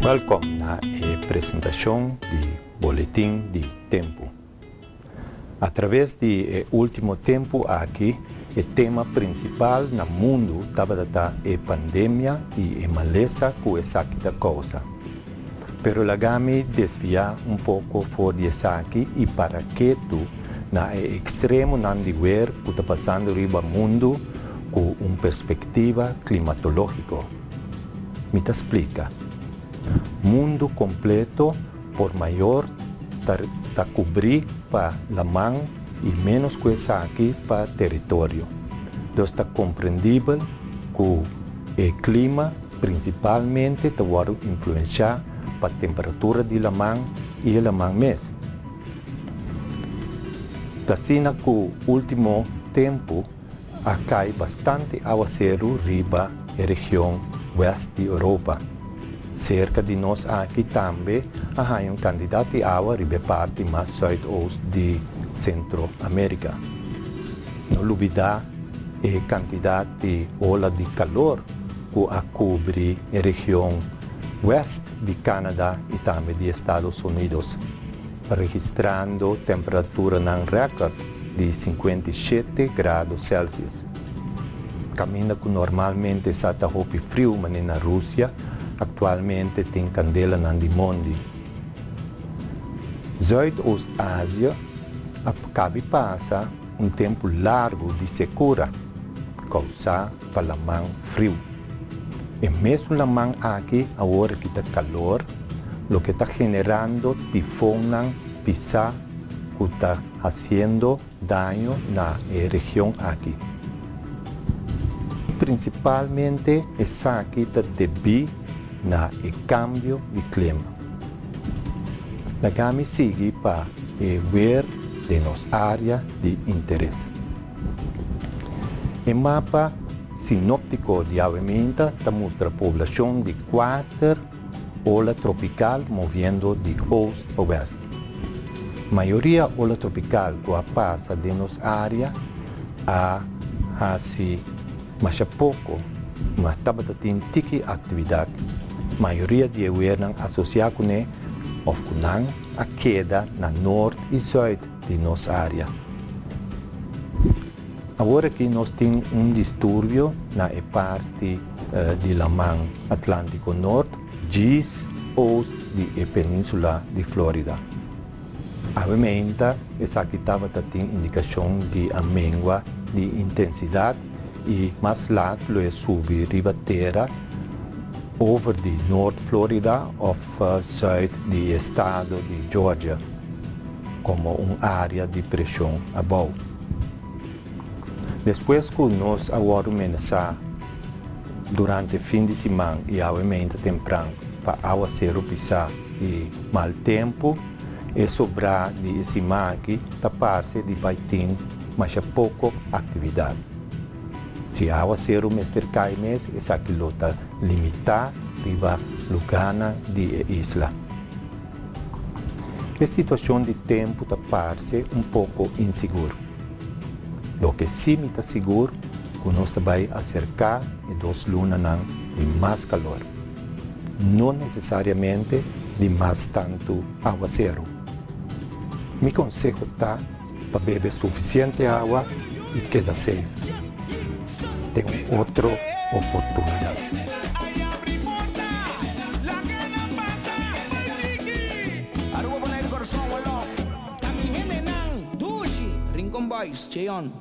Welcome na apresentação de Boletim de Tempo. Através do último tempo aqui, o tema principal no mundo estava a pandemia e a maleza com essa causa. Pero lagami desviar pouco fora disso aqui e para que tu na extremo não de ver o que está passando riba mundo com uma perspectiva climatológica. Me te explica. Mundo completo por maior está cobrir para a mão e menos coisa aqui para território. Então está compreendível que o clima principalmente está influenciar para a temperatura de la mão e la mão mesmo. Assim que o último tempo cai bastante aguaceiro riba a região oeste de Europa. Cerca de nós aqui também há um candidato de água riba parte mais sudoeste de Centro-América. Não olvidar a quantidade de ola de calor que cobre a região oeste de Canadá e também de Estados Unidos, registrando temperatura não recorde de 57 graus Celsius. Caminha que normalmente está roupa frio, mas na Rússia atualmente tem candela de mundo. Zuidoost-Ásia acaba passa tempo largo de secura, causado pela mão frio. E mesmo a mão aqui, agora que está calor, o que está generando tifão pisar, que está fazendo dano na região aqui. Principalmente, essa aqui está devido no cambio de clima. A GAMI sigue para ver de nossa área de interesse. O mapa sinóptico de Avementa mostra a população de 4 olas tropical movendo de oeste a oeste. A maioria ola tropical que passa de nossa área assim, mas pouco, mas tem atividade. A maioria de governos associados com a queda na norte e sul de nossa área. Agora que nós temos distúrbio na parte de la mão Atlântico Norte, diz oeste da península de Flórida. Obviamente, essa aqui tem indicação de amêndoa de intensidade e mais lá é subir riba terra over de North Florida ou sul do estado de Georgia, como uma área de pressão abaixo. Depois que nós agora começar durante o fim de semana e obviamente temprano para aguaceiro pisar e mal tempo, e sobrar de esse aqui da parte de baitin, mas pouco atividade. Se a aguaceiro mestre cai mês, essa quilota limitar riba lucana de isla. A situação de tempo da parece pouco inseguro. O que sim está seguro, que nós vai acercar e 2 lunas de mais calor. Não necessariamente de mais tanto aguaceiro. Meu conselho está para beber suficiente água e queda safe. Tem outra oportunidade. Rincón Boys, Cheon.